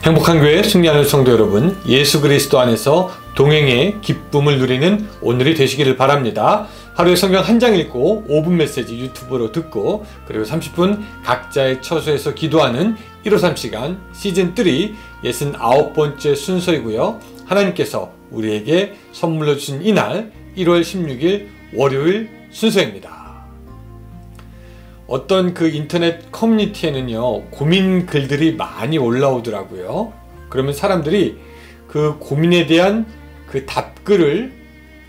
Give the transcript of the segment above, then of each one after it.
행복한 교회 승리하는 성도 여러분, 예수 그리스도 안에서 동행의 기쁨을 누리는 오늘이 되시기를 바랍니다. 하루에 성경 한 장 읽고 5분 메시지 유튜브로 듣고, 그리고 30분 각자의 처소에서 기도하는 153 시간 시즌3 69번째 순서이고요. 하나님께서 우리에게 선물로 주신 이날 1월 16일 월요일 순서입니다. 어떤 그 인터넷 커뮤니티에는요, 고민 글들이 많이 올라오더라고요. 그러면 사람들이 그 고민에 대한 그 답글을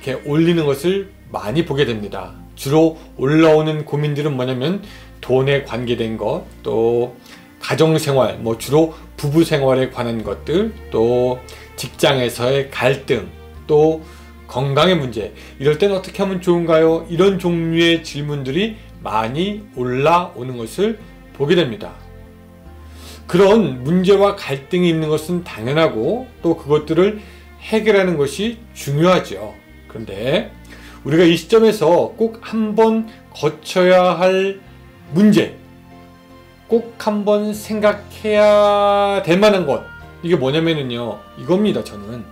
이렇게 올리는 것을 많이 보게 됩니다. 주로 올라오는 고민들은 뭐냐면 돈에 관계된 것, 또 가정생활, 주로 부부생활에 관한 것들, 또 직장에서의 갈등, 또 건강의 문제, 이럴 땐 어떻게 하면 좋은가요? 이런 종류의 질문들이 많이 올라오는 것을 보게 됩니다. 그런 문제와 갈등이 있는 것은 당연하고, 또 그것들을 해결하는 것이 중요하죠. 그런데 우리가 이 시점에서 꼭 한번 거쳐야 할 문제, 꼭 한번 생각해야 될 만한 것, 이게 뭐냐면요, 이겁니다. 저는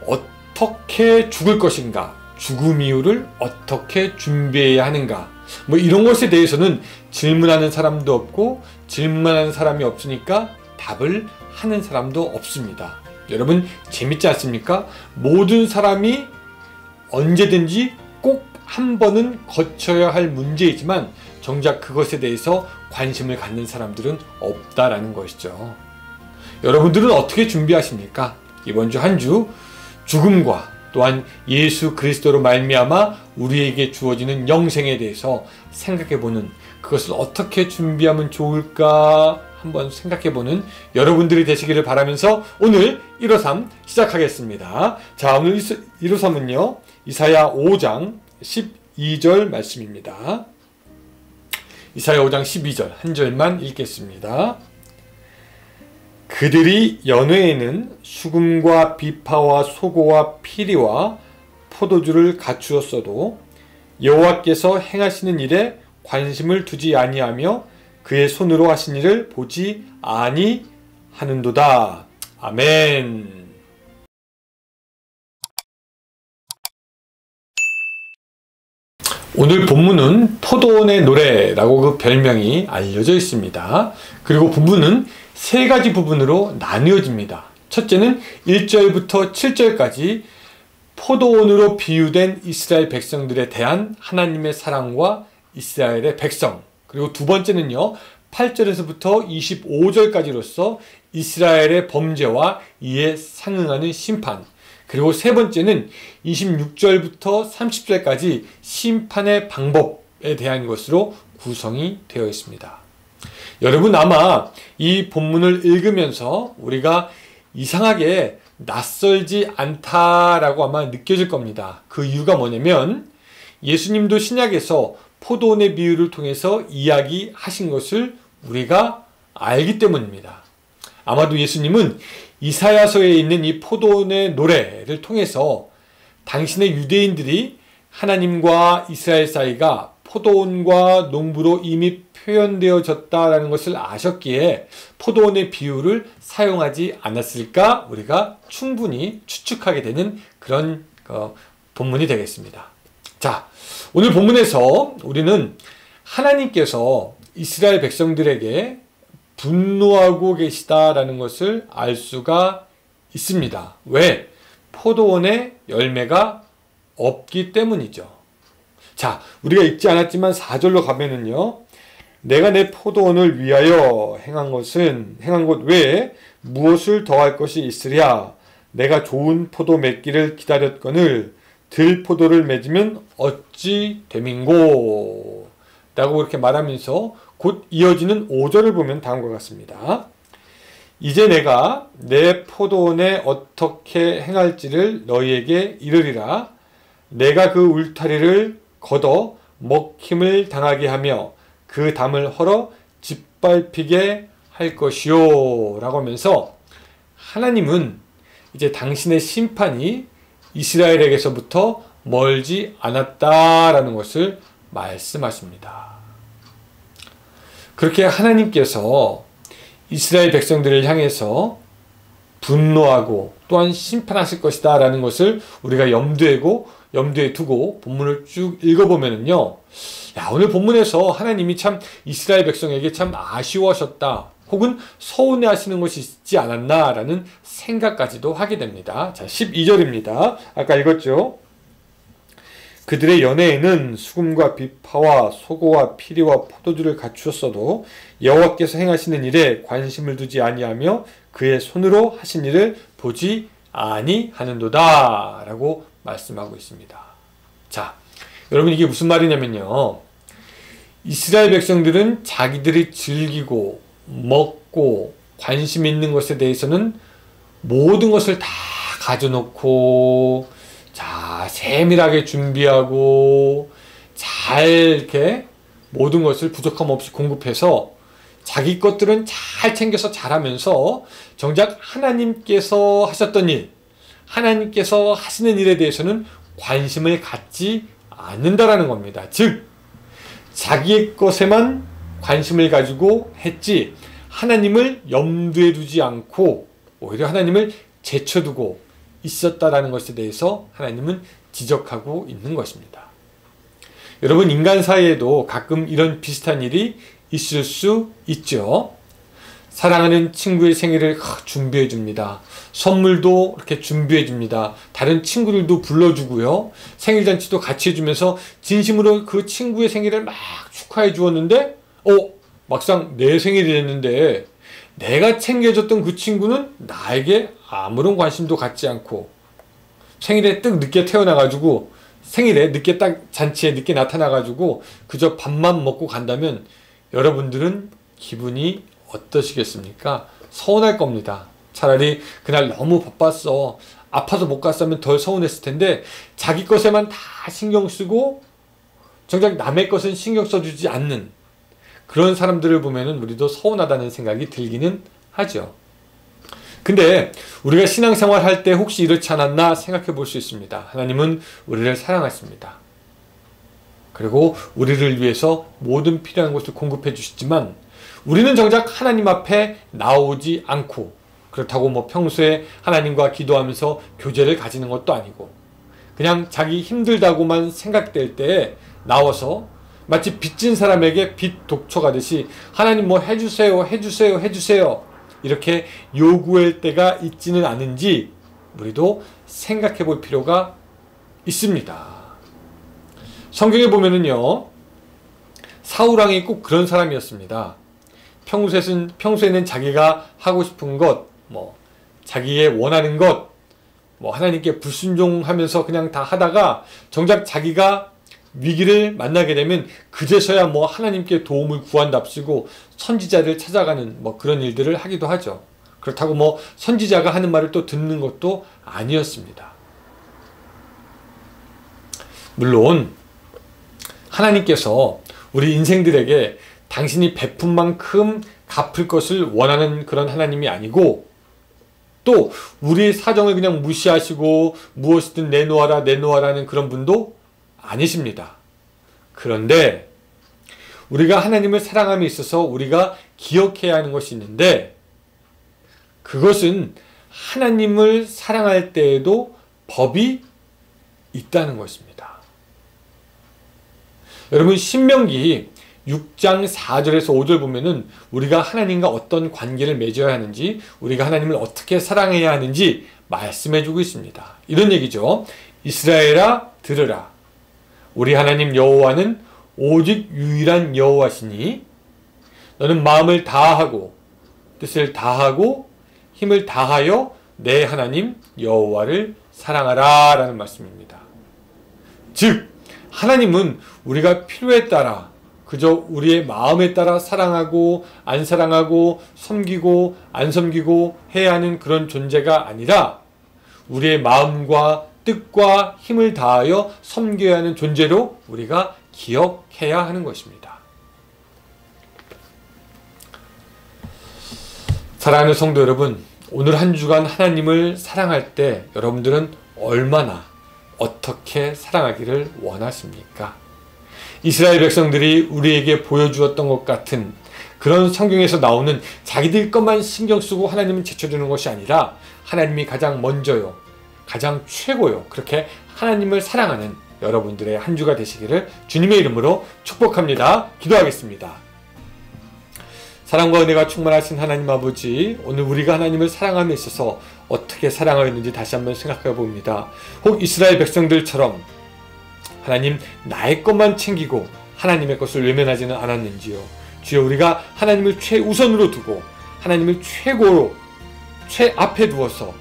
어떻게 죽을 것인가, 죽음 이후를 어떻게 준비해야 하는가, 이런 것에 대해서는 질문하는 사람도 없고 질문하는 사람이 없으니까 답을 하는 사람도 없습니다. 여러분, 재밌지 않습니까? 모든 사람이 언제든지 꼭 한 번은 거쳐야 할 문제이지만 정작 그것에 대해서 관심을 갖는 사람들은 없다라는 것이죠. 여러분들은 어떻게 준비하십니까? 이번 주 한 주 죽음과 또한 예수 그리스도로 말미암아 우리에게 주어지는 영생에 대해서 생각해보는, 그것을 어떻게 준비하면 좋을까 한번 생각해보는 여러분들이 되시기를 바라면서 오늘 153 시작하겠습니다. 자, 오늘 153은요 이사야 5장 12절 말씀입니다. 이사야 5장 12절 한 절만 읽겠습니다. 그들이 연회에는 수금과 비파와 소고와 피리와 포도주를 갖추었어도 여호와께서 행하시는 일에 관심을 두지 아니하며 그의 손으로 하신 일을 보지 아니하는도다. 아멘. 오늘 본문은 포도원의 노래라고 그 별명이 알려져 있습니다. 그리고 본문은 세 가지 부분으로 나뉘어집니다. 첫째는 1절부터 7절까지 포도원으로 비유된 이스라엘 백성들에 대한 하나님의 사랑과 이스라엘의 백성, 그리고 두 번째는요 8절에서부터 25절까지로서 이스라엘의 범죄와 이에 상응하는 심판, 그리고 세 번째는 26절부터 30절까지 심판의 방법에 대한 것으로 구성이 되어 있습니다. 여러분, 아마 이 본문을 읽으면서 우리가 이상하게 낯설지 않다라고 아마 느껴질 겁니다. 그 이유가 뭐냐면 예수님도 신약에서 포도원의 비유를 통해서 이야기하신 것을 우리가 알기 때문입니다. 아마도 예수님은 이사야서에 있는 이 포도원의 노래를 통해서 당신의 유대인들이 하나님과 이스라엘 사이가 포도원과 농부로 이미 표현되어졌다라는 것을 아셨기에 포도원의 비유를 사용하지 않았을까 우리가 충분히 추측하게 되는 그런 본문이 되겠습니다. 자, 오늘 본문에서 우리는 하나님께서 이스라엘 백성들에게 분노하고 계시다라는 것을 알 수가 있습니다. 왜? 포도원에 열매가 없기 때문이죠. 자, 우리가 읽지 않았지만 4절로 가면은요, 내가 내 포도원을 위하여 행한 것 외에 무엇을 더할 것이 있으랴? 내가 좋은 포도 맺기를 기다렸거늘 들포도를 맺으면 어찌 됨인고? 라고 이렇게 말하면서 곧 이어지는 5절을 보면 다음과 같습니다. 이제 내가 내 포도원에 어떻게 행할지를 너희에게 이르리라. 내가 그 울타리를 걷어 먹힘을 당하게 하며 그 담을 헐어 짓밟히게 할 것이요 라고 하면서 하나님은 이제 당신의 심판이 이스라엘에게서부터 멀지 않았다라는 것을 말씀하십니다. 그렇게 하나님께서 이스라엘 백성들을 향해서 분노하고 또한 심판하실 것이다 라는 것을 우리가 염두에 두고 본문을 쭉 읽어보면은요, 야, 오늘 본문에서 하나님이 참 이스라엘 백성에게 참 아쉬워하셨다 혹은 서운해 하시는 것이 있지 않았나 라는 생각까지도 하게 됩니다. 자, 12절입니다. 아까 읽었죠? 그들의 연애에는 수금과 비파와 소고와 피리와 포도주를 갖추었어도 여호와께서 행하시는 일에 관심을 두지 아니하며 그의 손으로 하신 일을 보지 아니하는도다 라고 말씀하고 있습니다. 자, 여러분, 이게 무슨 말이냐면요, 이스라엘 백성들은 자기들이 즐기고 먹고 관심 있는 것에 대해서는 모든 것을 다 가져놓고 자, 세밀하게 준비하고 잘 이렇게 모든 것을 부족함 없이 공급해서 자기 것들은 잘 챙겨서 잘하면서 정작 하나님께서 하셨던 일, 하나님께서 하시는 일에 대해서는 관심을 갖지 않는다라는 겁니다. 즉, 자기의 것에만 관심을 가지고 했지 하나님을 염두에 두지 않고 오히려 하나님을 제쳐두고 있었다라는 것에 대해서 하나님은 지적하고 있는 것입니다. 여러분, 인간 사이에도 가끔 이런 비슷한 일이 있을 수 있죠. 사랑하는 친구의 생일을 준비해 줍니다. 선물도 이렇게 준비해 줍니다. 다른 친구들도 불러주고요. 생일잔치도 같이 해주면서 진심으로 그 친구의 생일을 막 축하해 주었는데 막상 내 생일이 됐는데 내가 챙겨줬던 그 친구는 나에게 아무런 관심도 갖지 않고 생일에 딱 늦게 태어나가지고 생일에 늦게 딱 잔치에 늦게 나타나가지고 그저 밥만 먹고 간다면 여러분들은 기분이 어떠시겠습니까? 서운할 겁니다. 차라리 그날 너무 바빴어, 아파서 못 갔으면 덜 서운했을 텐데 자기 것에만 다 신경 쓰고 정작 남의 것은 신경 써주지 않는 그런 사람들을 보면은 우리도 서운하다는 생각이 들기는 하죠. 근데 우리가 신앙생활 할 때 혹시 이렇지 않았나 생각해 볼 수 있습니다. 하나님은 우리를 사랑하십니다. 그리고 우리를 위해서 모든 필요한 것을 공급해 주시지만 우리는 정작 하나님 앞에 나오지 않고, 그렇다고 뭐 평소에 하나님과 기도하면서 교제를 가지는 것도 아니고 그냥 자기 힘들다고만 생각될 때에 나와서 마치 빚진 사람에게 빚 독촉하듯이 하나님 뭐 해주세요 해주세요 해주세요 이렇게 요구할 때가 있지는 않은지 우리도 생각해 볼 필요가 있습니다. 성경에 보면은요, 사울왕이 꼭 그런 사람이었습니다. 평소에는 자기가 하고 싶은 것, 자기의 원하는 것, 하나님께 불순종하면서 그냥 다 하다가 정작 자기가 위기를 만나게 되면 그제서야 하나님께 도움을 구한답시고 선지자를 찾아가는 그런 일들을 하기도 하죠. 그렇다고 선지자가 하는 말을 또 듣는 것도 아니었습니다. 물론 하나님께서 우리 인생들에게 당신이 베푼 만큼 갚을 것을 원하는 그런 하나님이 아니고 또 우리의 사정을 그냥 무시하시고 무엇이든 내놓아라는 그런 분도 아니십니다. 그런데 우리가 하나님을 사랑함에 있어서 우리가 기억해야 하는 것이 있는데 그것은 하나님을 사랑할 때에도 법이 있다는 것입니다. 여러분, 신명기 6장 4절에서 5절 보면은 우리가 하나님과 어떤 관계를 맺어야 하는지, 우리가 하나님을 어떻게 사랑해야 하는지 말씀해주고 있습니다. 이런 얘기죠. 이스라엘아 들으라. 우리 하나님 여호와는 오직 유일한 여호와시니 너는 마음을 다하고 뜻을 다하고 힘을 다하여 내 하나님 여호와를 사랑하라 라는 말씀입니다. 즉 하나님은 우리가 필요에 따라 그저 우리의 마음에 따라 사랑하고 안 사랑하고 섬기고 안 섬기고 해야 하는 그런 존재가 아니라 우리의 마음과 뜻과 힘을 다하여 섬겨야 하는 존재로 우리가 기억해야 하는 것입니다. 사랑하는 성도 여러분, 오늘 한 주간 하나님을 사랑할 때 여러분들은 얼마나 어떻게 사랑하기를 원하십니까? 이스라엘 백성들이 우리에게 보여주었던 것 같은 그런 성경에서 나오는 자기들 것만 신경 쓰고 하나님을 제쳐주는 것이 아니라 하나님이 가장 먼저요, 가장 최고요, 그렇게 하나님을 사랑하는 여러분들의 한 주가 되시기를 주님의 이름으로 축복합니다. 기도하겠습니다. 사랑과 은혜가 충만하신 하나님 아버지, 오늘 우리가 하나님을 사랑함에 있어서 어떻게 사랑하였는지 다시 한번 생각해 봅니다. 혹 이스라엘 백성들처럼 하나님 나의 것만 챙기고 하나님의 것을 외면하지는 않았는지요. 주여, 우리가 하나님을 최우선으로 두고 하나님을 최고로 최앞에 두어서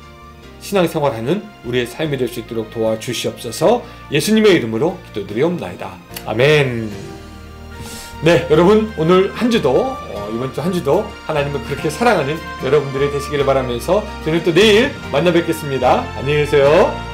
신앙생활하는 우리의 삶이 될 수 있도록 도와주시옵소서. 예수님의 이름으로 기도드리옵나이다. 아멘. 네, 여러분 오늘 한 주도 이번 주 한 주도 하나님을 그렇게 사랑하는 여러분들이 되시기를 바라면서 저는 또 내일 만나 뵙겠습니다. 안녕히 계세요.